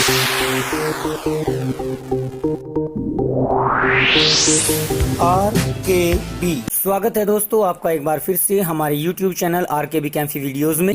RKB स्वागत है दोस्तों आपका एक बार फिर से हमारे YouTube चैनल RKB कैंफी वीडियोस में।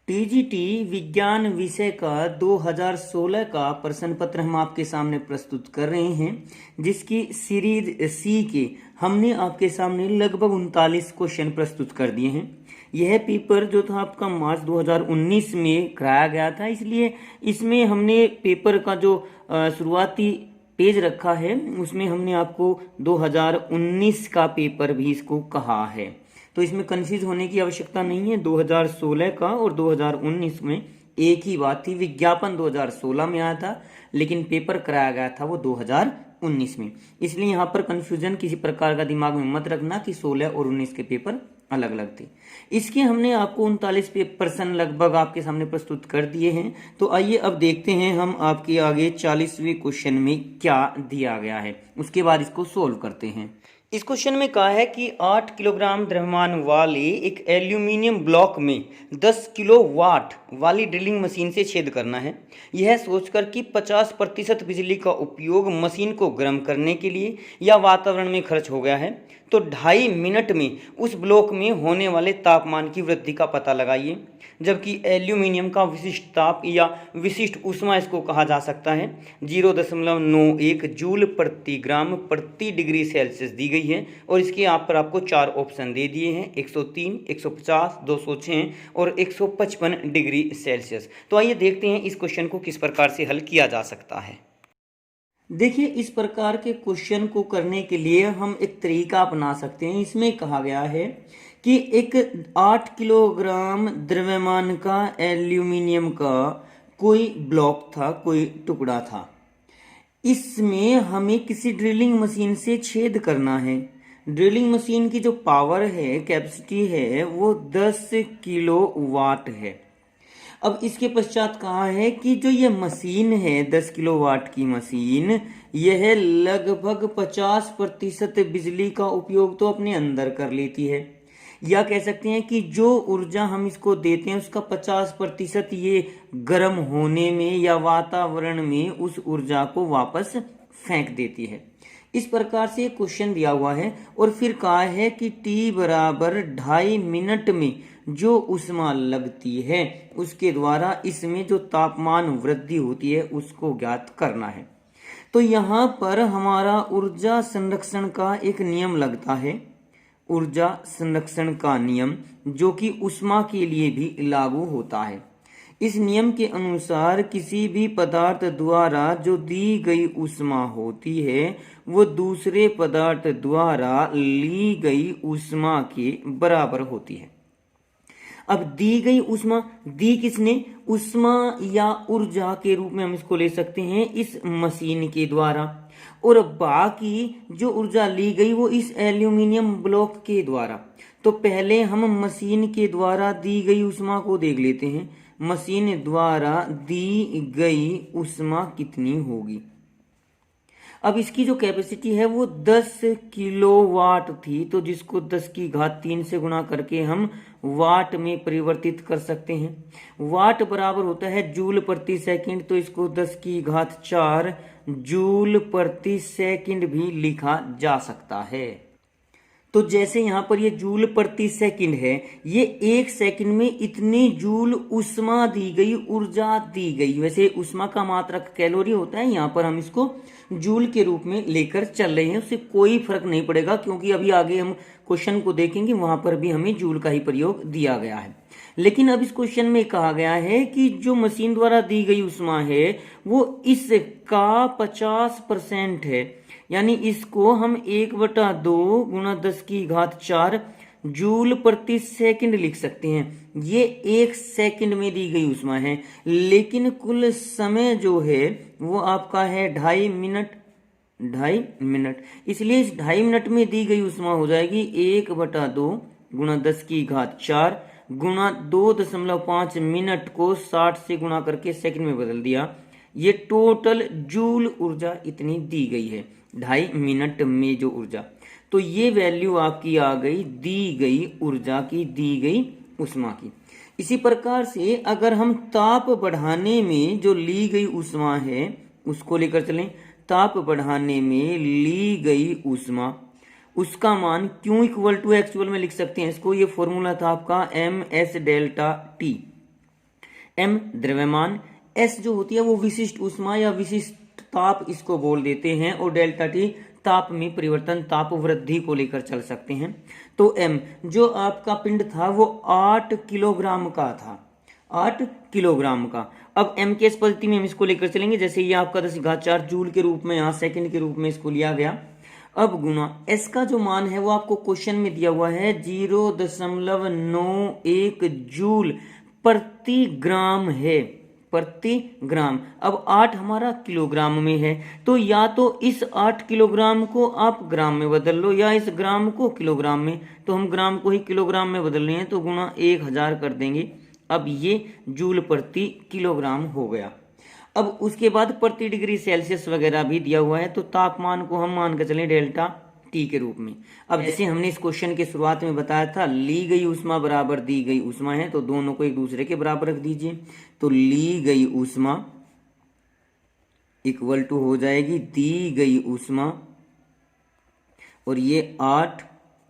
टीजीटी विज्ञान विषय का 2016 का प्रश्न पत्र हम आपके सामने प्रस्तुत कर रहे हैं, जिसकी सीरीज सी के हमने आपके सामने लगभग 39 क्वेश्चन प्रस्तुत कर दिए हैं। यह पेपर जो था आपका मार्च 2019 में कराया गया था, इसलिए इसमें हमने पेपर का जो शुरुआती पेज रखा है उसमें हमने आपको 2019 का पेपर भी इसको कहा है, तो इसमें कंफ्यूज होने की आवश्यकता नहीं है। 2016 का और 2019 में एक ही बात थी। विज्ञापन 2016 में आया था लेकिन पेपर कराया गया था वो 2019 में, इसलिए यहाँ पर कंफ्यूजन किसी प्रकार का दिमाग में मत रखना कि 16 और 19 के पेपर अलग अलग थे। इसके हमने आपको 39 प्रश्न लगभग आपके सामने प्रस्तुत कर दिए हैं। तो आइए अब देखते हैं हम आपके आगे 40वें क्वेश्चन में क्या दिया गया है, उसके बाद इसको सोल्व करते हैं। इस क्वेश्चन में कहा है कि 8 किलोग्राम द्रव्यमान वाले एक एल्यूमिनियम ब्लॉक में 10 किलोवाट वाली ड्रिलिंग मशीन से छेद करना है। यह सोचकर कि 50% बिजली का उपयोग मशीन को गर्म करने के लिए या वातावरण में खर्च हो गया है, तो 2.5 मिनट में उस ब्लॉक में होने वाले तापमान की वृद्धि का पता लगाइए। जबकि एल्यूमिनियम का विशिष्ट ताप या विशिष्ट ऊष्मा इसको कहा जा सकता है 0.91 जूल प्रति ग्राम प्रति डिग्री सेल्सियस दी गई है, और इसके आपको 4 ऑप्शन दे दिए हैं 103, 150, 206 और 155 डिग्री सेल्सियस। तो आइए देखते हैं इस क्वेश्चन को किस प्रकार से हल किया जा सकता है। देखिए, इस प्रकार के क्वेश्चन को करने के लिए हम एक तरीका अपना सकते हैं। इसमें कहा गया है कि एक 8 किलोग्राम द्रव्यमान का एल्यूमिनियम का कोई ब्लॉक था, कोई टुकड़ा था। इसमें हमें किसी ड्रिलिंग मशीन से छेद करना है। ड्रिलिंग मशीन की जो पावर है, कैपेसिटी है, वो 10 किलोवाट है। अब इसके पश्चात कहा है कि जो ये मशीन है 10 किलोवाट की मशीन, यह लगभग 50% बिजली का उपयोग तो अपने अंदर कर लेती है, या कह सकते हैं कि जो ऊर्जा हम इसको देते हैं उसका 50% ये गर्म होने में या वातावरण में उस ऊर्जा को वापस फेंक देती है। इस प्रकार से क्वेश्चन दिया हुआ है और फिर कहा है कि T बराबर 2.5 मिनट में जो ऊष्मा लगती है उसके द्वारा इसमें जो तापमान वृद्धि होती है उसको ज्ञात करना है। तो यहाँ पर हमारा ऊर्जा संरक्षण का एक नियम लगता है, ऊर्जा संरक्षण का नियम, जो कि ऊष्मा के लिए भी लागू होता है। इस नियम के अनुसार किसी भी पदार्थ द्वारा जो दी गई ऊष्मा होती है वो दूसरे पदार्थ द्वारा ली गई ऊष्मा के बराबर होती है। अब दी गई ऊष्मा दी किसने? ऊष्मा या ऊर्जा के रूप में हम इसको ले सकते हैं इस मशीन के द्वारा, और बाकी जो ऊर्जा ली गई वो इस एल्यूमिनियम ब्लॉक के द्वारा। तो पहले हम मशीन के द्वारा दी गई ऊष्मा को देख लेते हैं। मशीन द्वारा दी गई ऊष्मा कितनी होगी? अब इसकी जो कैपेसिटी है वो 10 किलोवाट थी, तो जिसको 10 की घात 3 से गुणा करके हम वाट में परिवर्तित कर सकते हैं। वाट बराबर होता है जूल प्रति सेकंड, तो इसको 10 की घात 4 जूल प्रति सेकंड भी लिखा जा सकता है। तो जैसे यहाँ पर ये जूल प्रति सेकंड है, ये 1 सेकंड में इतनी जूल ऊष्मा दी गई, ऊर्जा दी गई। वैसे ऊष्मा का मात्रक कैलोरी होता है, यहाँ पर हम इसको जूल के रूप में लेकर चल रहे हैं, उससे कोई फर्क नहीं पड़ेगा क्योंकि अभी आगे हम क्वेश्चन को देखेंगे वहां पर भी हमें जूल का ही प्रयोग दिया गया है। लेकिन अब इस क्वेश्चन में कहा गया है कि जो मशीन द्वारा दी गई ऊष्मा है वो इसका 50% है, यानी इसको हम 1/2 गुणा 10 की घात 4 जूल प्रति सेकंड लिख सकते हैं। ये 1 सेकंड में दी गई ऊष्मा है, लेकिन कुल समय जो है वो आपका है 2.5 मिनट। 2.5 मिनट, इसलिए इस 2.5 मिनट में दी गई ऊष्मा हो जाएगी 1/2 गुणा 10 की घात 4 गुणा 2.5 मिनट को 60 से गुणा करके सेकंड में बदल दिया। ये टोटल जूल ऊर्जा इतनी दी गई है 2.5 मिनट में जो ऊर्जा। तो ये वैल्यू आपकी आ गई दी गई ऊर्जा की, दी गई ऊष्मा की। इसी प्रकार से अगर हम ताप बढ़ाने में जो ली गई ऊष्मा है उसको लेकर चलें, ताप बढ़ाने में ली गई ऊष्मा, उसका मान Q इक्वल टू एक्चुअल में लिख सकते हैं इसको। ये फॉर्मूला था आपका MS डेल्टा T। M द्रव्यमान, S जो होती है वो विशिष्ट ऊष्मा या विशिष्ट ताप इसको बोल देते हैं, और डेल्टा T ताप में परिवर्तन, ताप वृद्धि को लेकर चल सकते हैं। तो M जो आपका पिंड था वो 8 किलोग्राम का था, 8 किलोग्राम का। अब M की इस पद्धति में हम इसको लेकर चलेंगे, जैसे ये आपका 10⁴ जूल के रूप में यहाँ सेकंड के रूप में इसको लिया गया। अब गुना S का जो मान है वो आपको क्वेश्चन में दिया हुआ है 0.91 जूल प्रति ग्राम है, प्रति ग्राम। अब 8 हमारा किलोग्राम में है, तो या तो इस 8 किलोग्राम को आप ग्राम में बदल लो या इस ग्राम को किलोग्राम में। तो हम ग्राम को ही किलोग्राम में बदल रहे हैं, तो गुना 1000 कर देंगे। अब ये जूल प्रति किलोग्राम हो गया। अब उसके बाद प्रति डिग्री सेल्सियस वगैरह भी दिया हुआ है, तो तापमान को हम मान के चलें डेल्टा T के रूप में। अब जैसे हमने इस क्वेश्चन के शुरुआत में बताया था, ली गई ऊष्मा बराबर दी गई ऊष्मा है, तो दोनों को एक दूसरे के बराबर रख दीजिए। तो ली गई ऊष्मा इक्वल टू हो जाएगी दी गई ऊष्मा, और ये 8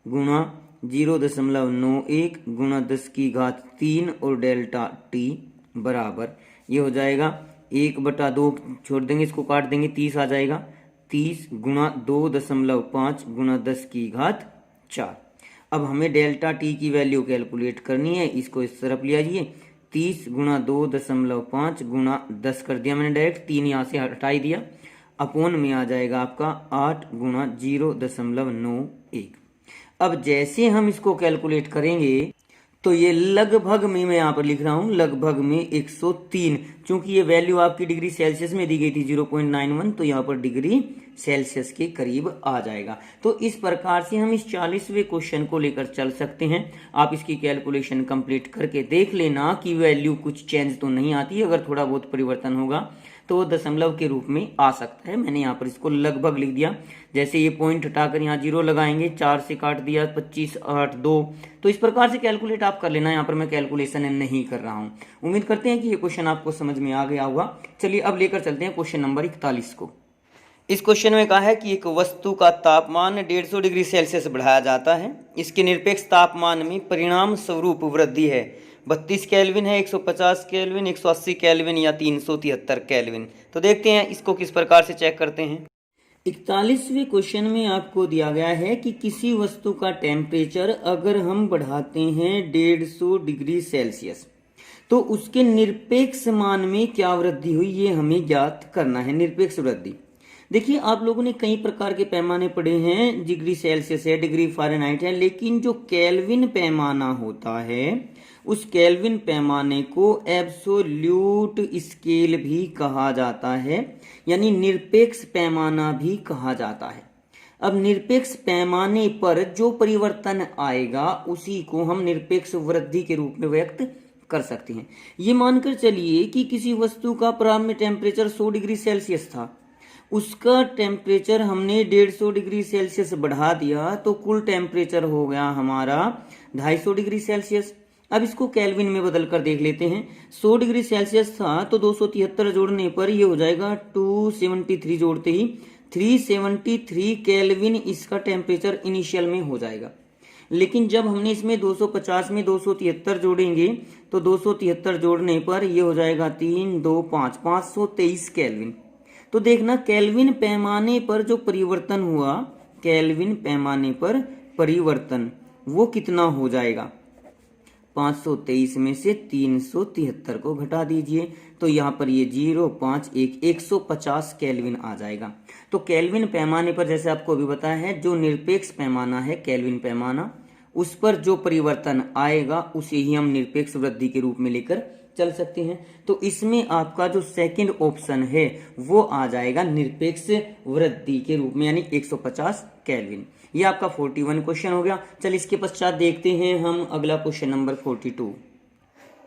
गुणा 0.91 गुणा 10⁻³ और डेल्टा T बराबर ये हो जाएगा 1/2 छोड़ देंगे, इसको काट देंगे, 30 आ जाएगा। 30 गुणा 2.5 गुणा 10⁻⁴। अब हमें डेल्टा T की वैल्यू कैलकुलेट करनी है, इसको इस तरफ ले आइए। 30 गुणा 2.5 गुणा 10 कर दिया मैंने डायरेक्ट, 3 यहाँ से हटा ही दिया, अपोन में आ जाएगा आपका 8 गुणा 0.91। अब जैसे हम इसको कैलकुलेट करेंगे तो ये लगभग में, मैं यहाँ पर लिख रहा हूँ लगभग में 103, चूंकि ये वैल्यू आपकी डिग्री सेल्सियस में दी गई थी 0.91, तो यहाँ पर डिग्री सेल्सियस के करीब आ जाएगा। तो इस प्रकार से हम इस 40वें क्वेश्चन को लेकर चल सकते हैं। आप इसकी कैलकुलेशन कंप्लीट करके देख लेना कि वैल्यू कुछ चेंज तो नहीं आती, अगर थोड़ा बहुत परिवर्तन होगा तो दशमलव के रूप में आ सकता है। मैंने यहाँ पर इसको लगभग लिख दिया। जैसे ये पॉइंट हटाकर यहाँ 0 लगाएंगे, 4 से काट दिया 25 8 2, तो इस प्रकार से कैलकुलेट आप कर लेना। यहाँ पर मैं कैलकुलेशन नहीं कर रहा हूँ। उम्मीद करते हैं कि ये क्वेश्चन आपको समझ में आ गया होगा। चलिए अब लेकर चलते हैं क्वेश्चन नंबर 41 को। इस क्वेश्चन में कहा है कि एक वस्तु का तापमान 150 डिग्री सेल्सियस बढ़ाया जाता है, इसके निरपेक्ष तापमान में परिणाम स्वरूप वृद्धि है। 32 केल्विन है, 150 केल्विन, 180 केल्विन या 373 केल्विन। तो देखते हैं इसको किस प्रकार से चेक करते हैं। 41वें क्वेश्चन में आपको दिया गया है कि किसी वस्तु का टेम्परेचर अगर हम बढ़ाते हैं 150 डिग्री सेल्सियस तो उसके निरपेक्ष मान में क्या वृद्धि हुई, ये हमें ज्ञात करना है। निरपेक्ष वृद्धि, देखिए आप लोगों ने कई प्रकार के पैमाने पढ़े हैं, डिग्री सेल्सियस है, डिग्री फ़ारेनहाइट है, लेकिन जो केल्विन पैमाना होता है उस केल्विन पैमाने को एब्सोल्यूट स्केल भी कहा जाता है, यानी निरपेक्ष पैमाना भी कहा जाता है। अब निरपेक्ष पैमाने पर जो परिवर्तन आएगा उसी को हम निरपेक्ष वृद्धि के रूप में व्यक्त कर सकते हैं। ये मानकर चलिए कि किसी वस्तु का प्रारंभ में टेम्परेचर 100 डिग्री सेल्सियस था, उसका टेम्परेचर हमने 150 डिग्री सेल्सियस बढ़ा दिया, तो कुल टेम्परेचर हो गया हमारा 250 डिग्री सेल्सियस। अब इसको केल्विन में बदल कर देख लेते हैं। 100 डिग्री सेल्सियस था तो 273 जोड़ने पर ये हो जाएगा 273, जोड़ते ही 373 केल्विन इसका टेम्परेचर इनिशियल में हो जाएगा। लेकिन जब हमने इसमें 250 में 273 जोड़ेंगे तो 273 जोड़ने पर ये हो जाएगा 3 2 5 523 केल्विन। तो देखना केल्विन पैमाने पर जो परिवर्तन हुआ, केल्विन पैमाने पर परिवर्तन वो कितना हो जाएगा। 523 में से 373 को घटा दीजिए तो यहाँ पर ये 051 150 केल्विन आ जाएगा। तो केल्विन पैमाने पर जैसे आपको अभी बताया है, जो निरपेक्ष पैमाना है केल्विन पैमाना, उस पर जो परिवर्तन आएगा उसे ही हम निरपेक्ष वृद्धि के रूप में लेकर चल सकते हैं। तो इसमें आपका जो सेकंड ऑप्शन है वो आ जाएगा निरपेक्ष वृद्धि के रूप में, यानी 150 केल्विन। ये आपका 41 क्वेश्चन हो गया। चल इसके पश्चात देखते हैं हम अगला क्वेश्चन नंबर 42।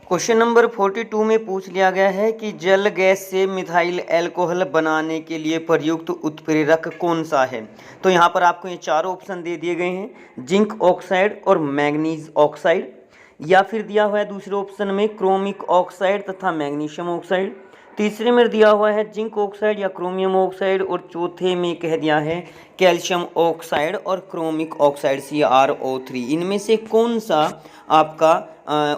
क्वेश्चन नंबर 42 में पूछ लिया गया है कि जल गैस से मिथाइल अल्कोहल बनाने के लिए प्रयुक्त उत्प्रेरक कौन सा है। तो यहाँ पर आपको ये चारों ऑप्शन दे दिए गए हैं, जिंक ऑक्साइड और मैग्नीज ऑक्साइड, या फिर दिया हुआ है दूसरे ऑप्शन में क्रोमिक ऑक्साइड तथा मैग्नीशियम ऑक्साइड, तीसरे में दिया हुआ है जिंक ऑक्साइड या क्रोमियम ऑक्साइड, और चौथे में कह दिया है कैल्शियम ऑक्साइड और क्रोमिक ऑक्साइड CrO3। इनमें से कौन सा आपका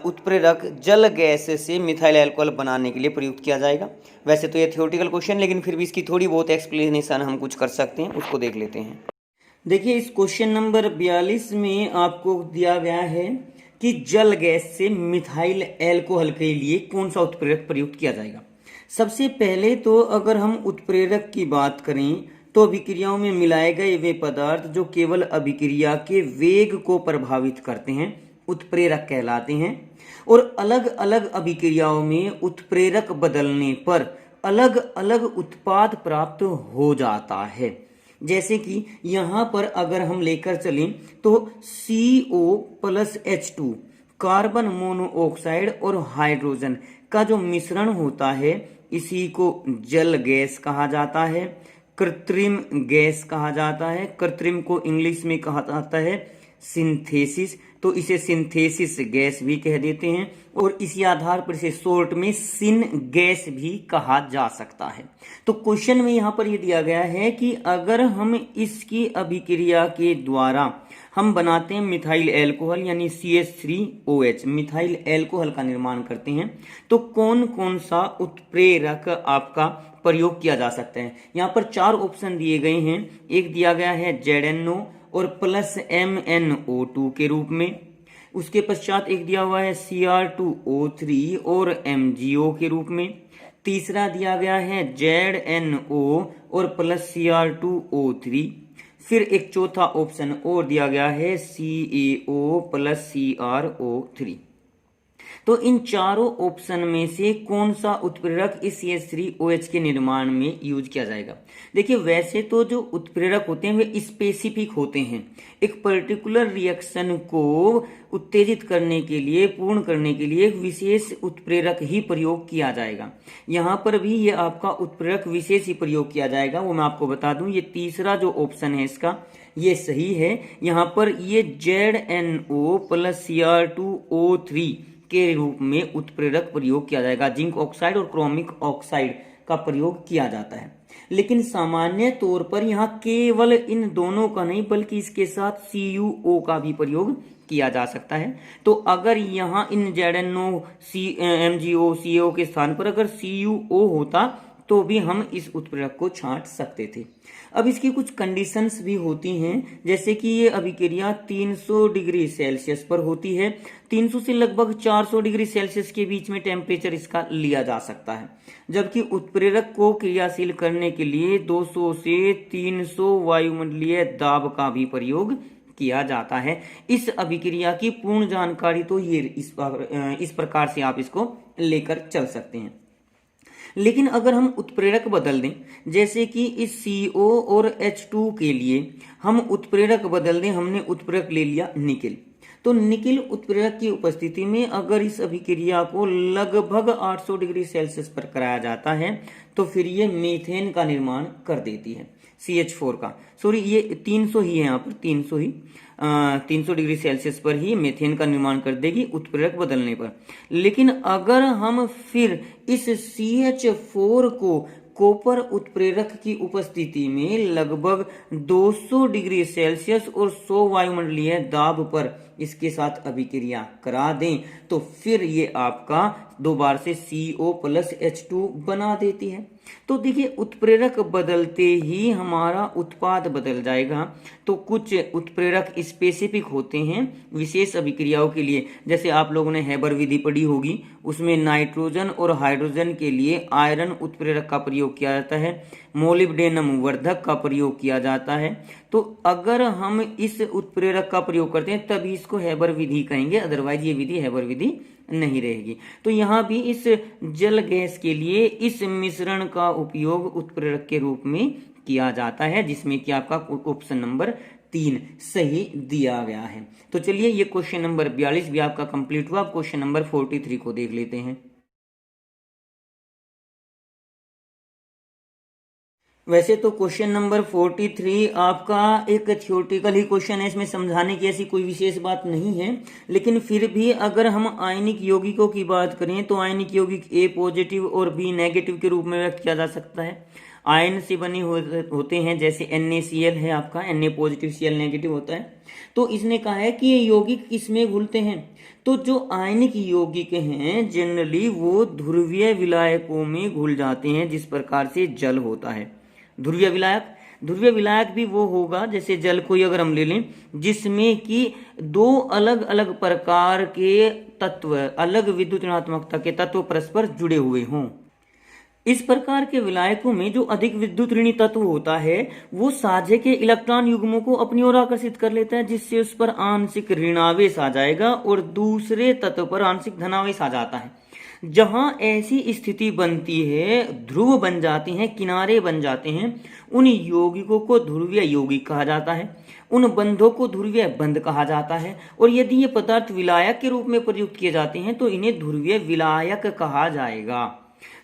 उत्प्रेरक जल गैस से मिथाइल अल्कोहल बनाने के लिए प्रयुक्त किया जाएगा। वैसे तो ये थ्योरेटिकल क्वेश्चन, लेकिन फिर भी इसकी थोड़ी बहुत एक्सप्लेनेशन हम कुछ कर सकते हैं, उसको देख लेते हैं। देखिए इस क्वेश्चन नंबर 42 में आपको दिया गया है कि जल गैस से मिथाइल अल्कोहल के लिए कौन सा उत्प्रेरक प्रयुक्त किया जाएगा। सबसे पहले तो अगर हम उत्प्रेरक की बात करें तो अभिक्रियाओं में मिलाए गए वे पदार्थ जो केवल अभिक्रिया के वेग को प्रभावित करते हैं उत्प्रेरक कहलाते हैं, और अलग अलग अभिक्रियाओं में उत्प्रेरक बदलने पर अलग अलग उत्पाद प्राप्त हो जाता है। जैसे कि यहाँ पर अगर हम लेकर चलें तो CO+H2 कार्बन मोनोऑक्साइड और हाइड्रोजन का जो मिश्रण होता है इसी को जल गैस कहा जाता है, कृत्रिम गैस कहा जाता है। कृत्रिम को इंग्लिश में कहा जाता है सिंथेसिस, तो इसे सिंथेसिस गैस भी कह देते हैं, और इसी आधार पर इसे शॉर्ट में सिन गैस भी कहा जा सकता है। तो क्वेश्चन में यहाँ पर ये दिया गया है कि अगर हम इसकी अभिक्रिया के द्वारा हम बनाते हैं मिथाइल अल्कोहल यानी CH3OH, मिथाइल अल्कोहल का निर्माण करते हैं, तो कौन कौन सा उत्प्रेरक आपका प्रयोग किया जा सकता है। यहाँ पर 4 ऑप्शन दिए गए हैं। एक दिया गया है ZNO और +MnO2 के रूप में, उसके पश्चात एक दिया हुआ है Cr2O3 और MgO के रूप में, तीसरा दिया गया है ZNO और +Cr2O3, फिर एक चौथा ऑप्शन और दिया गया है CaO + CrO3। तो इन चारों ऑप्शन में से कौन सा उत्प्रेरक इस CH3OH के निर्माण में यूज किया जाएगा। देखिए वैसे तो जो उत्प्रेरक होते हैं वे स्पेसिफिक होते हैं, एक पर्टिकुलर रिएक्शन को उत्तेजित करने के लिए, पूर्ण करने के लिए एक विशेष उत्प्रेरक ही प्रयोग किया जाएगा। यहाँ पर भी ये आपका उत्प्रेरक विशेष ही प्रयोग किया जाएगा, वो मैं आपको बता दूं। ये तीसरा जो ऑप्शन है इसका ये सही है। यहाँ पर ये ZNO + Cr2O3 के रूप में उत्प्रेरक प्रयोग किया जाएगा। जिंक ऑक्साइड और क्रोमिक ऑक्साइड का प्रयोग किया जाता है, लेकिन सामान्य तौर पर यहाँ केवल इन दोनों का नहीं बल्कि इसके साथ CuO का भी प्रयोग किया जा सकता है। तो अगर यहाँ इन ZNO MgO CaO के स्थान पर अगर CuO होता तो भी हम इस उत्प्रेरक को छांट सकते थे। अब इसकी कुछ कंडीशंस भी होती हैं, जैसे कि ये अभिक्रिया 300 डिग्री सेल्सियस पर होती है। 300 से लगभग 400 डिग्री सेल्सियस के बीच में टेम्परेचर इसका लिया जा सकता है, जबकि उत्प्रेरक को क्रियाशील करने के लिए 200 से 300 वायुमंडलीय दाब का भी प्रयोग किया जाता है। इस अभिक्रिया की पूर्ण जानकारी तो ये इस प्रकार से आप इसको लेकर चल सकते हैं। लेकिन अगर हम उत्प्रेरक बदल दें, जैसे कि इस CO और H2 के लिए हम उत्प्रेरक बदल दें, हमने उत्प्रेरक ले लिया निकिल, तो निकिल उत्प्रेरक की उपस्थिति में अगर इस अभिक्रिया को लगभग 800 डिग्री सेल्सियस पर कराया जाता है तो फिर ये मीथेन का निर्माण कर देती है। CH4 का, सॉरी ये 300 ही है, यहाँ पर 300 डिग्री सेल्सियस पर ही मीथेन का निर्माण कर देगी उत्प्रेरक बदलने पर। लेकिन अगर हम फिर इस CH4 को कॉपर उत्प्रेरक की उपस्थिति में लगभग 200 डिग्री सेल्सियस और 100 वायुमंडलीय दाब पर इसके साथ अभिक्रिया करा दें तो फिर ये आपका दोबारा से CO+H2 बना देती है। तो देखिए उत्प्रेरक बदलते ही हमारा उत्पाद बदल जाएगा। तो कुछ उत्प्रेरक स्पेसिफिक होते हैं विशेष अभिक्रियाओं के लिए, जैसे आप लोगों ने हैबर विधि पढ़ी होगी, उसमें नाइट्रोजन और हाइड्रोजन के लिए आयरन उत्प्रेरक का प्रयोग किया जाता है, मोलिब्डेनम वर्धक का प्रयोग किया जाता है। तो अगर हम इस उत्प्रेरक का प्रयोग करते हैं तभी इसको हैबर विधि कहेंगे, अदरवाइज ये विधि हैबर विधि नहीं रहेगी। तो यहाँ भी इस जल गैस के लिए इस मिश्रण का उपयोग उत्प्रेरक के रूप में किया जाता है, जिसमें कि आपका ऑप्शन नंबर 3 सही दिया गया है। तो चलिए ये क्वेश्चन नंबर 42 भी आपका कंप्लीट हुआ। क्वेश्चन नंबर 43 को देख लेते हैं। वैसे तो क्वेश्चन नंबर 43 आपका एक थ्योरेटिकल ही क्वेश्चन है, इसमें समझाने की ऐसी कोई विशेष बात नहीं है। लेकिन फिर भी अगर हम आयनिक यौगिकों की बात करें तो आयनिक यौगिक ए पॉजिटिव और बी नेगेटिव के रूप में व्यक्त किया जा सकता है। आयन से बने होते हैं, जैसे NaCl है आपका, Na पॉजिटिव Cl नेगेटिव होता है। तो इसने कहा है कि ये यौगिक किसमें घुलते हैं, तो जो आयनिक यौगिक हैं जनरली वो ध्रुवीय विलायकों में घुल जाते हैं, जिस प्रकार से जल होता है। ध्रुवीय विलायक भी वो होगा, जैसे जल कोई अगर हम ले लें जिसमें कि दो अलग अलग प्रकार के तत्व, अलग विद्युत ऋणात्मकता के तत्व परस्पर जुड़े हुए हों। इस प्रकार के विलायकों में जो अधिक विद्युत ऋणी तत्व होता है वो साझे के इलेक्ट्रॉन युग्मों को अपनी ओर आकर्षित कर लेता है, जिससे उस पर आंशिक ऋणावेश आ जाएगा और दूसरे तत्व पर आंशिक धनावेश आ जाता है। जहां ऐसी स्थिति बनती है, ध्रुव बन जाते हैं, किनारे बन जाते हैं, उन यौगिकों को ध्रुवीय यौगिक कहा जाता है, उन बंधों को ध्रुवीय बंध कहा जाता है। और यदि ये पदार्थ विलायक के रूप में प्रयुक्त किए जाते हैं तो इन्हें ध्रुवीय विलायक कहा जाएगा।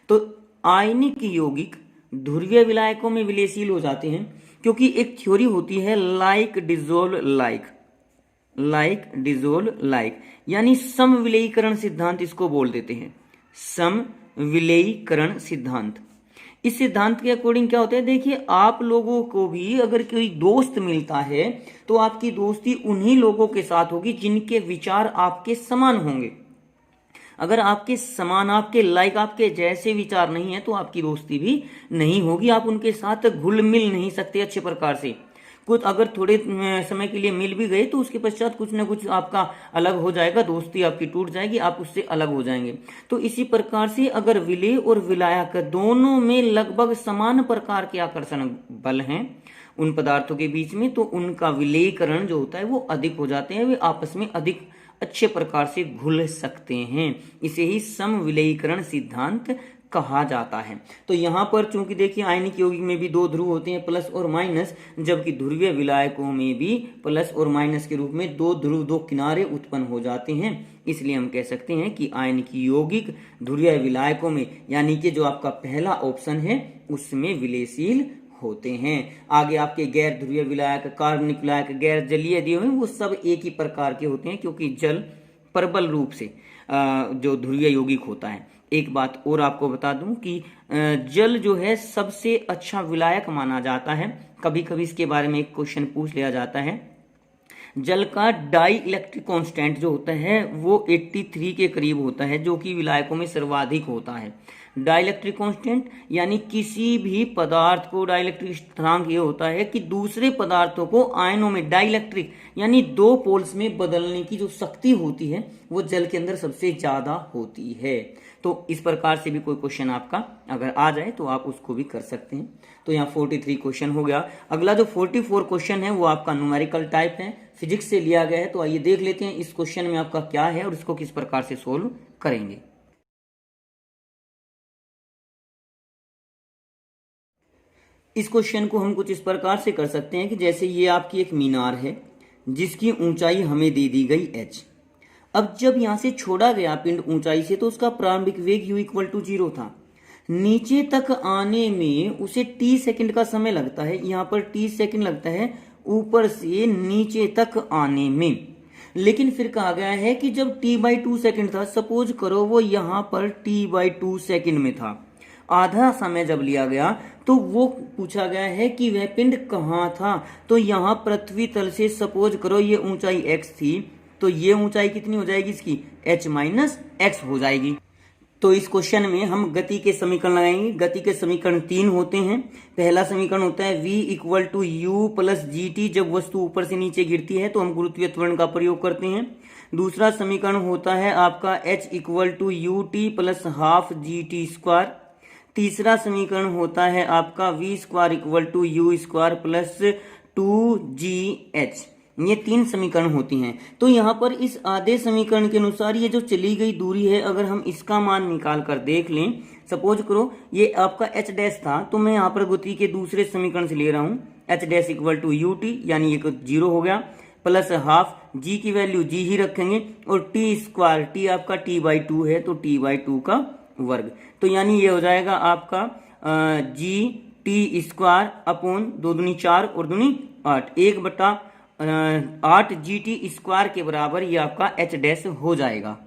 तो आयनिक यौगिक ध्रुवीय विलायकों में विलयशील हो जाते हैं, क्योंकि एक थ्योरी होती है लाइक डिजोल्व लाइक, यानी समविलयीकरण सिद्धांत इसको बोल देते हैं, समविलयीकरण सिद्धांत। इस सिद्धांत के अकॉर्डिंग क्या होता है, देखिए आप लोगों को भी अगर कोई दोस्त मिलता है तो आपकी दोस्ती उन्हीं लोगों के साथ होगी जिनके विचार आपके समान होंगे। अगर आपके समान, आपके लाइक, आपके जैसे विचार नहीं है तो आपकी दोस्ती भी नहीं होगी, आप उनके साथ घुल मिल नहीं सकते अच्छे प्रकार से। कुछ अगर थोड़े समय के लिए मिल भी गए तो उसके पश्चात कुछ ना कुछ आपका अलग हो जाएगा, दोस्ती आपकी टूट जाएगी, आप उससे अलग हो जाएंगे। तो इसी प्रकार से अगर विलेय और विलायक दोनों में लगभग समान प्रकार के आकर्षण बल हैं उन पदार्थों के बीच में, तो उनका विलेयीकरण जो होता है वो अधिक हो जाते हैं, वे आपस में अधिक अच्छे प्रकार से घुल सकते हैं। इसे ही समविलयीकरण सिद्धांत कहा जाता है। तो यहाँ पर चूंकि देखिए आयनिक यौगिक में भी दो ध्रुव होते हैं, प्लस और माइनस, जबकि ध्रुवीय विलायकों में भी प्लस और माइनस के रूप में दो ध्रुव, दो किनारे उत्पन्न हो जाते हैं। इसलिए हम कह सकते हैं कि आयनिक यौगिक ध्रुवीय विलायकों में, यानी कि जो आपका पहला ऑप्शन है उसमें विलयशील होते हैं। आगे आपके गैर ध्रुवीय विलायक, कार्बनिक विलायक, गैर जलीय दिए हुए वो सब एक ही प्रकार के होते हैं, क्योंकि जल प्रबल रूप से जो ध्रुवीय यौगिक होता है। एक बात और आपको बता दूं कि जल जो है सबसे अच्छा विलायक माना जाता है। कभी कभी इसके बारे में एक क्वेश्चन पूछ लिया जाता है। जल का डाई इलेक्ट्रिक कांस्टेंट जो होता है वो 83 के करीब होता है, जो कि विलायकों में सर्वाधिक होता है। डाइलेक्ट्रिक कांस्टेंट यानी किसी भी पदार्थ को, डाइलेक्ट्रिक स्थिरांक ये होता है कि दूसरे पदार्थों को आयनों में, डाइलेक्ट्रिक यानी दो पोल्स में बदलने की जो शक्ति होती है वो जल के अंदर सबसे ज्यादा होती है। तो इस प्रकार से भी कोई क्वेश्चन आपका अगर आ जाए तो आप उसको भी कर सकते हैं। तो यहाँ 43 क्वेश्चन हो गया। अगला जो 44 क्वेश्चन है वो आपका न्यूमेरिकल टाइप है, फिजिक्स से लिया गया है। तो आइए देख लेते हैं इस क्वेश्चन में आपका क्या है और इसको किस प्रकार से सोल्व करेंगे। इस क्वेश्चन को हम कुछ इस प्रकार से कर सकते हैं कि जैसे ये आपकी एक मीनार है जिसकी ऊंचाई हमें दे दी गई h। अब जब यहां से छोड़ा गया पिंड ऊंचाई से तो उसका प्रारंभिक वेग u इक्वल टू 0 था। नीचे तक आने में उसे t सेकंड का समय लगता है, यहाँ पर t सेकंड लगता है ऊपर से नीचे तक आने में। लेकिन फिर कहा गया है कि जब t/2 सेकंड था, सपोज करो वो यहाँ पर t/2 सेकंड में था, आधा समय जब लिया गया तो वो पूछा गया है कि वह पिंड कहाँ था। तो यहाँ पृथ्वी तल से सपोज करो ये ऊंचाई x थी, तो ये ऊंचाई कितनी हो जाएगी इसकी, h माइनस x हो जाएगी। तो इस क्वेश्चन में हम गति के समीकरण लगाएंगे। गति के समीकरण 3 होते हैं। पहला समीकरण होता है v equal to U plus G T. जब वस्तु ऊपर से नीचे गिरती है तो हम गुरुत्वीय त्वरण का प्रयोग करते हैं। दूसरा समीकरण होता है आपका h equal to you T plus half G T square. तीसरा समीकरण होता है आपका v square equal to U square plus 2gh। ये 3 समीकरण होती हैं। तो यहाँ पर इस आधे समीकरण के अनुसार ये जो चली गई दूरी है, अगर हम इसका मान निकाल कर देख लें, सपोज करो ये आपका h डैश था, तो मैं यहाँ पर गति के दूसरे समीकरण से ले रहा हूँ h dash equal to you t, यानी ये 0 हो गया, प्लस हाफ g की वैल्यू g ही रखेंगे और t स्क्वायर, t आपका t/2 है तो t/2 का वर्ग। तो यानी ये हो जाएगा आपका g टी स्क्वायर अपॉन 2 दूनी 4 और दूनी 8, 1/8 जी टी स्क्वायर के बराबर ये आपका एच डैश हो जाएगा।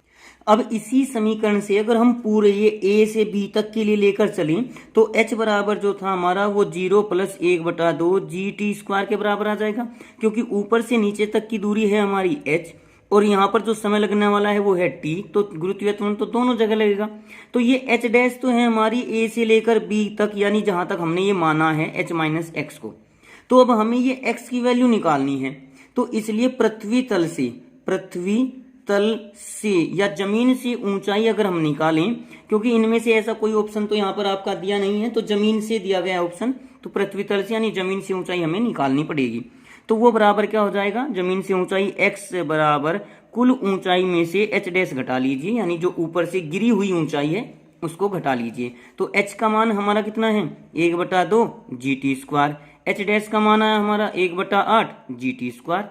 अब इसी समीकरण से अगर हम पूरे ये ए से बी तक के लिए लेकर चलें तो एच बराबर जो था हमारा वो 0 + 1/2 जी टी स्क्वायर के बराबर आ जाएगा, क्योंकि ऊपर से नीचे तक की दूरी है हमारी एच और यहाँ पर जो समय लगने वाला है वो है टी, तो गुरुत्वीय त्वरण तो दोनों जगह लगेगा। तो ये एच डैश तो है हमारी ए से लेकर बी तक, यानी जहां तक हमने ये माना है एच माइनस एक्स को। तो अब हमें ये एक्स की वैल्यू निकालनी है, तो इसलिए पृथ्वी तल से या जमीन से ऊंचाई अगर हम निकालें, क्योंकि इनमें से ऐसा कोई ऑप्शन तो यहाँ पर आपका दिया नहीं है, तो जमीन से दिया गया ऑप्शन, तो पृथ्वी तल से यानी जमीन से ऊंचाई हमें निकालनी पड़ेगी। तो वो बराबर क्या हो जाएगा, जमीन से ऊंचाई x बराबर कुल ऊंचाई में से h डैश घटा लीजिए, यानी जो ऊपर से गिरी हुई ऊंचाई है उसको घटा लीजिए। तो h का मान हमारा कितना है 1/2 जी टी स्क्वायर, h डैश का मान आया हमारा 1/8 जी टी स्क्वायर।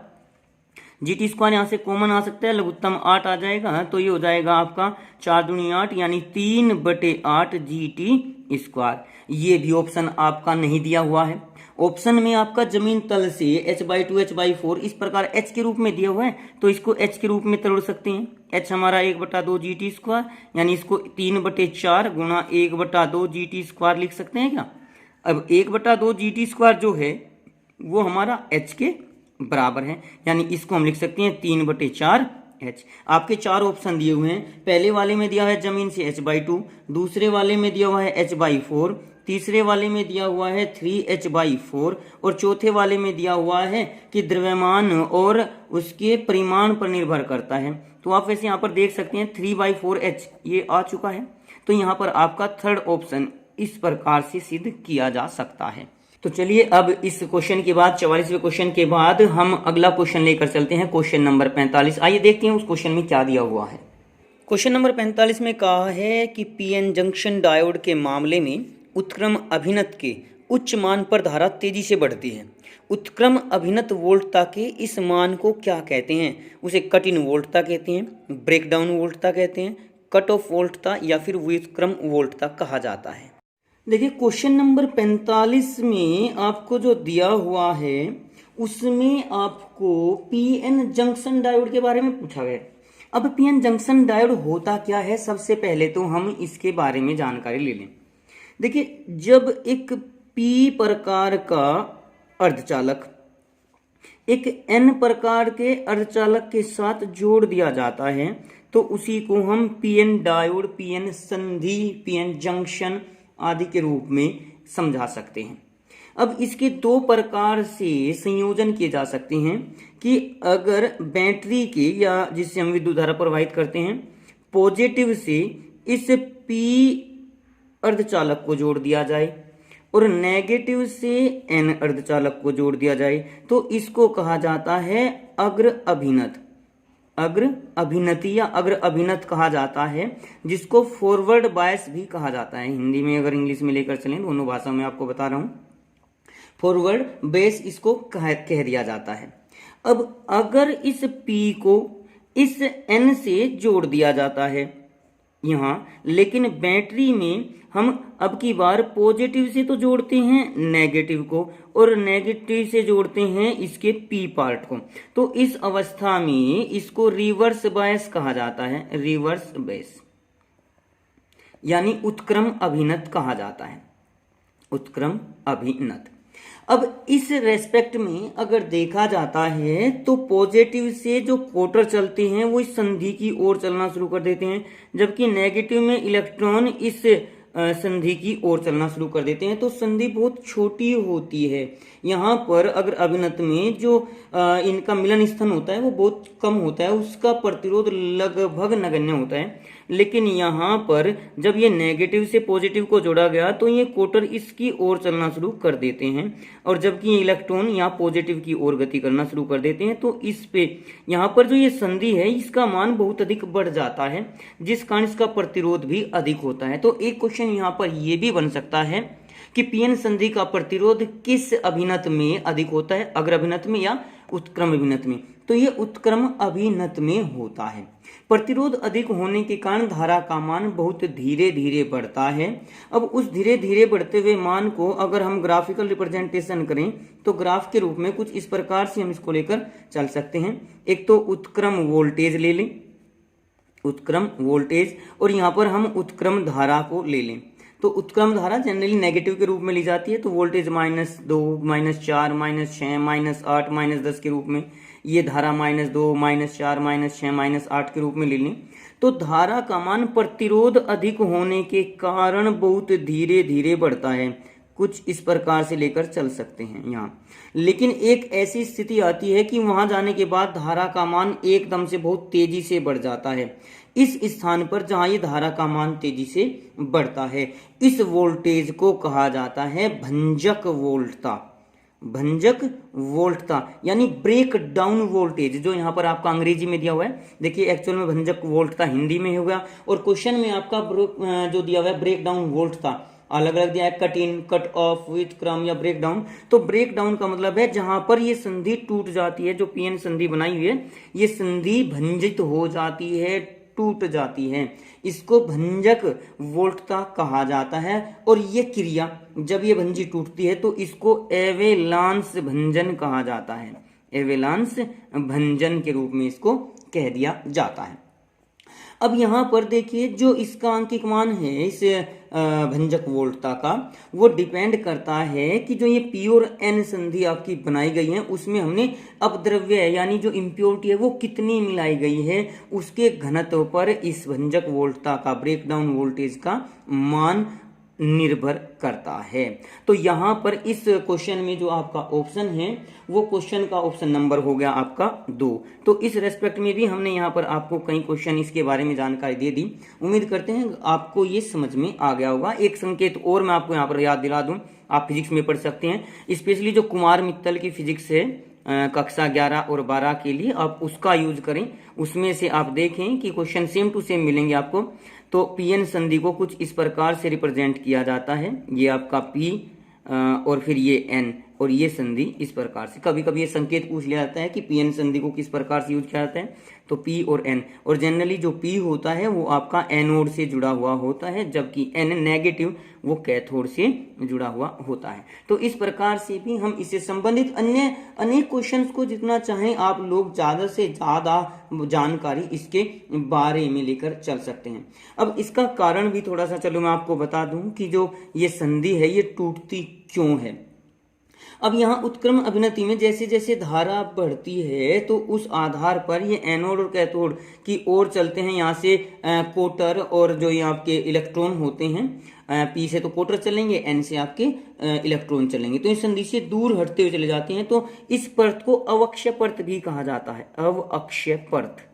जी टी स्क्वायर यहाँ से कॉमन आ सकता है, लघुत्तम 8 आ जाएगा, तो ये हो जाएगा आपका 4 दूनी 8 यानी 3/8 जी टी स्क्वायर। ये भी ऑप्शन आपका नहीं दिया हुआ है। ऑप्शन में आपका जमीन तल से h/2 h/4 इस प्रकार h के रूप में दिया हुआ है, तो इसको h के रूप में तोड़ सकते हैं। h हमारा 1/2 जी टी स्क्वायर, यानी इसको 3/4 गुणा 1/2 जी टी स्क्वायर लिख सकते हैं क्या। अब 1/2 जी टी स्क्वायर जो है वो हमारा h के बराबर है, यानी इसको हम लिख सकते हैं 3/4 h। आपके 4 ऑप्शन दिए हुए हैं, पहले वाले में दिया है जमीन से h/2, दूसरे वाले में दिया हुआ है h/4, तीसरे वाले में दिया हुआ है 3h/4 और चौथे वाले में दिया हुआ है कि द्रव्यमान और उसके परिमाण पर निर्भर करता है। तो आप वैसे यहाँ पर देख सकते हैं 3/4h ये आ चुका है, तो यहाँ पर आपका थर्ड ऑप्शन इस प्रकार से सिद्ध किया जा सकता है। तो चलिए अब इस क्वेश्चन के बाद 44वें क्वेश्चन के बाद हम अगला क्वेश्चन लेकर चलते हैं, क्वेश्चन नंबर 45। आइए देखते हैं उस क्वेश्चन में क्या दिया हुआ है। क्वेश्चन नंबर 45 में कहा है कि पीएन जंक्शन डायोड के मामले में उत्क्रम अभिनत के उच्च मान पर धारा तेजी से बढ़ती है। उत्क्रम अभिनत वोल्टता के इस मान को क्या कहते हैं, उसे कट इन वोल्टता कहते हैं, ब्रेकडाउन वोल्टता कहते हैं, कट ऑफ वोल्टता या फिर व्युत्क्रम वोल्टता कहा जाता है। देखिए क्वेश्चन नंबर 45 में आपको जो दिया हुआ है उसमें आपको पीएन जंक्शन डायोड के बारे में पूछा गया। अब पीएन जंक्शन डायोड होता क्या है, सबसे पहले तो हम इसके बारे में जानकारी ले लें। देखिए जब एक पी प्रकार का अर्धचालक एक एन प्रकार के अर्धचालक के साथ जोड़ दिया जाता है तो उसी को हम पीएन डायोड, पीएन संधि, पीएन जंक्शन आदि के रूप में समझा सकते हैं। अब इसके 2 प्रकार से संयोजन किए जा सकते हैं कि अगर बैटरी के या जिससे हम विद्युत धारा प्रवाहित करते हैं पॉजिटिव से इस पी अर्धचालक को जोड़ दिया जाए और नेगेटिव से एन अर्धचालक को जोड़ दिया जाए, तो इसको कहा जाता है अग्र अभिनत, अग्र अभिनति या अग्र अभिनत कहा जाता है, जिसको फॉरवर्ड बायस भी कहा जाता है। हिंदी में अगर इंग्लिश में लेकर चलें, दोनों भाषा में आपको बता रहा हूं, फॉरवर्ड बेस इसको कह दिया जाता है। अब अगर इस P को इस N से जोड़ दिया जाता है यहाँ, लेकिन बैटरी में हम अब की बार पॉजिटिव से तो जोड़ते हैं नेगेटिव को और नेगेटिव से जोड़ते हैं इसके P पार्ट को, तो इस अवस्था में इसको रिवर्स बायस कहा जाता है, रिवर्स बेस यानी उत्क्रम अभिनत कहा जाता है, उत्क्रम अभिनत। अब इस रेस्पेक्ट में अगर देखा जाता है तो पॉजिटिव से जो क्वार्टर चलते हैं वो इस संधि की ओर चलना शुरू कर देते हैं, जबकि नेगेटिव में इलेक्ट्रॉन इस संधि की ओर चलना शुरू कर देते हैं। तो संधि बहुत छोटी होती है। यहाँ पर अगर अभिनत में जो इनका मिलन स्थान होता है वो बहुत कम होता है, उसका प्रतिरोध लगभग नगण्य होता है। लेकिन यहाँ पर जब ये नेगेटिव से पॉजिटिव को जोड़ा गया तो ये क्वार्टर इसकी ओर चलना शुरू कर देते हैं, और जबकि इलेक्ट्रॉन यहाँ पॉजिटिव की ओर गति करना शुरू कर देते हैं। तो इस पे यहाँ पर जो ये संधि है इसका मान बहुत अधिक बढ़ जाता है, जिस कारण इसका प्रतिरोध भी अधिक होता है। तो एक क्वेश्चन यहाँ पर यह भी बन सकता है कि पीएन संधि का प्रतिरोध किस अभिनत में अधिक होता है, अग्र अभिनत में या उत्क्रम अभिनत में, तो ये उत्क्रम अभिनत में होता है। प्रतिरोध अधिक होने के कारण धारा का मान बहुत धीरे धीरे बढ़ता है। अब उस धीरे धीरे बढ़ते हुए मान को अगर हम ग्राफिकल रिप्रेजेंटेशन करें तो ग्राफ के रूप में कुछ इस प्रकार से हम इसको लेकर चल सकते हैं। एक तो उत्क्रम वोल्टेज ले लें, उत्क्रम वोल्टेज, और यहाँ पर हम उत्क्रम धारा को ले लें। तो उत्क्रम धारा जनरली नेगेटिव के रूप में ली जाती है, तो वोल्टेज -2, -4, -6, -8, -10 के रूप में, ये धारा -2, -4, -6, -8 के रूप में ले लें। तो धारा का मान प्रतिरोध अधिक होने के कारण बहुत धीरे धीरे बढ़ता है, कुछ इस प्रकार से लेकर चल सकते हैं यहाँ। लेकिन एक ऐसी स्थिति आती है कि वहां जाने के बाद धारा का मान एकदम से बहुत तेजी से बढ़ जाता है। इस स्थान पर जहां ये धारा का मान तेजी से बढ़ता है, इस वोल्टेज को कहा जाता है भंजक वोल्टता। भंजक वोल्टता यानी ब्रेक डाउन वोल्टेज, जो यहाँ पर आपका अंग्रेजी में दिया हुआ है। देखिए एक्चुअल में भंजक वोल्टता हिंदी में हो गया, और क्वेश्चन में आपका जो दिया हुआ है ब्रेक डाउन वोल्टता अलग अलग दिया है, cut in, cut off, with क्रम या ब्रेक डाउन। तो ब्रेक डाउन का मतलब है जहां पर ये संधि टूट जाती है, जो पीएन संधि बनाई हुई है, ये संधि भंजित हो जाती है, टूट जाती है, इसको भंजक वोल्टता कहा जाता है। और ये क्रिया जब ये भंजी टूटती है तो इसको एवेलांस भंजन कहा जाता है, एवेलांस भंजन के रूप में इसको कह दिया जाता है। अब यहाँ पर देखिए जो इसका आंकिक मान है इस भंजक वोल्टता का, वो डिपेंड करता है कि जो ये पी और एन संधि आपकी बनाई गई है उसमें हमने अपद्रव्य यानी जो इम्प्योरिटी है वो कितनी मिलाई गई है, उसके घनत्व पर इस भंजक वोल्टता का, ब्रेकडाउन वोल्टेज का मान निर्भर करता है। तो यहाँ पर इस क्वेश्चन में जो आपका ऑप्शन है वो क्वेश्चन का ऑप्शन नंबर हो गया आपका 2। तो इस रेस्पेक्ट में भी हमने यहाँ पर आपको कई क्वेश्चन इसके बारे में जानकारी दे दी। उम्मीद करते हैं आपको ये समझ में आ गया होगा। एक संकेत और मैं आपको यहाँ पर याद दिला दूं, आप फिजिक्स में पढ़ सकते हैं, स्पेशली जो कुमार मित्तल की फिजिक्स है कक्षा 11 और 12 के लिए, आप उसका यूज करें। उसमें से आप देखें कि क्वेश्चन सेम टू सेम मिलेंगे आपको। तो पीएन संधि को कुछ इस प्रकार से रिप्रेजेंट किया जाता है, ये आपका पी और फिर ये एन, और ये संधि इस प्रकार से। कभी कभी ये संकेत पूछ लिया जाता है कि पीएन संधि को किस प्रकार से यूज किया जाता है, तो पी और एन, और जनरली जो पी होता है वो आपका एनोड से जुड़ा हुआ होता है, जबकि एन नेगेटिव वो कैथोड से जुड़ा हुआ होता है। तो इस प्रकार से भी हम इससे संबंधित अन्य अनेक क्वेश्चंस को जितना चाहें आप लोग ज्यादा से ज्यादा जानकारी इसके बारे में लेकर चल सकते हैं। अब इसका कारण भी थोड़ा सा चलो मैं आपको बता दूं कि जो ये संधि है ये टूटती क्यों है। अब यहाँ उत्क्रम अभिनति में जैसे जैसे धारा बढ़ती है तो उस आधार पर ये एनोड और कैथोड की ओर चलते हैं। यहाँ से कोटर और जो ये आपके इलेक्ट्रॉन होते हैं, पी से तो कोटर चलेंगे, एन से आपके इलेक्ट्रॉन चलेंगे, तो इस संधि से दूर हटते हुए चले जाते हैं। तो इस परत को अवक्षय परत भी कहा जाता है, अवक्षय परत।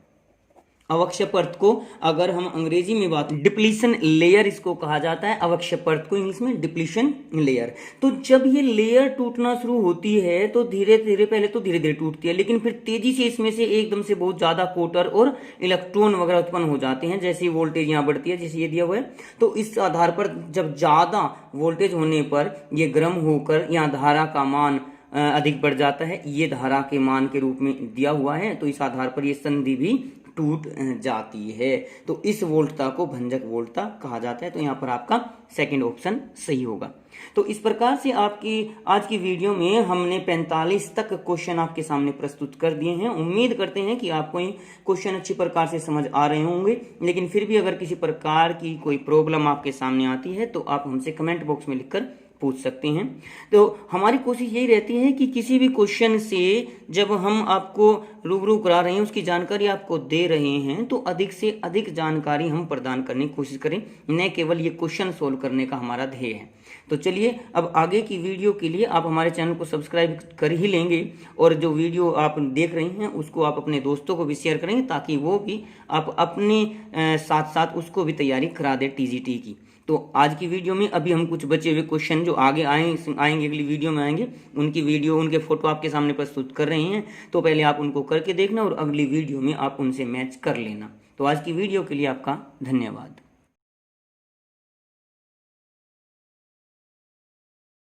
अवक्षय परत को अगर हम अंग्रेजी में बात, डिप्लीशन लेयर इसको कहा जाता है, अवक्षय परत को इंग्लिश में डिप्लीशन लेयर। तो जब ये लेयर टूटना शुरू होती है तो धीरे धीरे, पहले तो धीरे धीरे टूटती है, लेकिन फिर तेजी से इसमें से एकदम से बहुत ज्यादा कोटर और इलेक्ट्रॉन वगैरह उत्पन्न हो जाते हैं। जैसे ही वोल्टेज यहाँ बढ़ती है, जैसे ये दिया हुआ है, तो इस आधार पर जब ज्यादा वोल्टेज होने पर ये गर्म होकर यहाँ धारा का मान अधिक बढ़ जाता है, ये धारा के मान के रूप में दिया हुआ है। तो इस आधार पर ये संधि भी टूट जाती है। तो इस वोल्टता को भंजक वोल्टता कहा जाता है। तो यहाँ पर आपका सेकंड ऑप्शन सही होगा। तो इस प्रकार से आपकी आज की वीडियो में हमने 45 तक क्वेश्चन आपके सामने प्रस्तुत कर दिए हैं। उम्मीद करते हैं कि आपको ये क्वेश्चन अच्छी प्रकार से समझ आ रहे होंगे, लेकिन फिर भी अगर किसी प्रकार की कोई प्रॉब्लम आपके सामने आती है तो आप हमसे कमेंट बॉक्स में लिखकर पूछ सकते हैं। तो हमारी कोशिश यही रहती है कि किसी भी क्वेश्चन से जब हम आपको रूबरू करा रहे हैं, उसकी जानकारी आपको दे रहे हैं, तो अधिक से अधिक जानकारी हम प्रदान करने की कोशिश करें, न केवल ये क्वेश्चन सोल्व करने का हमारा ध्येय है। तो चलिए अब आगे की वीडियो के लिए आप हमारे चैनल को सब्सक्राइब कर ही लेंगे, और जो वीडियो आप देख रहे हैं उसको आप अपने दोस्तों को भी शेयर करेंगे, ताकि वो भी आप अपने साथ साथ उसको भी तैयारी करा दे टीजीटी की। तो आज की वीडियो में अभी हम कुछ बचे हुए क्वेश्चन जो आगे आएंगे अगली वीडियो में आएंगे, उनकी वीडियो, उनके फोटो आपके सामने प्रस्तुत कर रहे हैं। तो पहले आप उनको करके देखना और अगली वीडियो में आप उनसे मैच कर लेना। तो आज की वीडियो के लिए आपका धन्यवाद।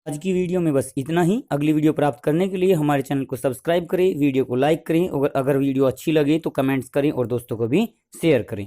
आज की वीडियो में बस इतना ही। अगली वीडियो प्राप्त करने के लिए हमारे चैनल को सब्सक्राइब करें, वीडियो को लाइक करें और अगर वीडियो अच्छी लगे तो कमेंट्स करें और दोस्तों को भी शेयर करें।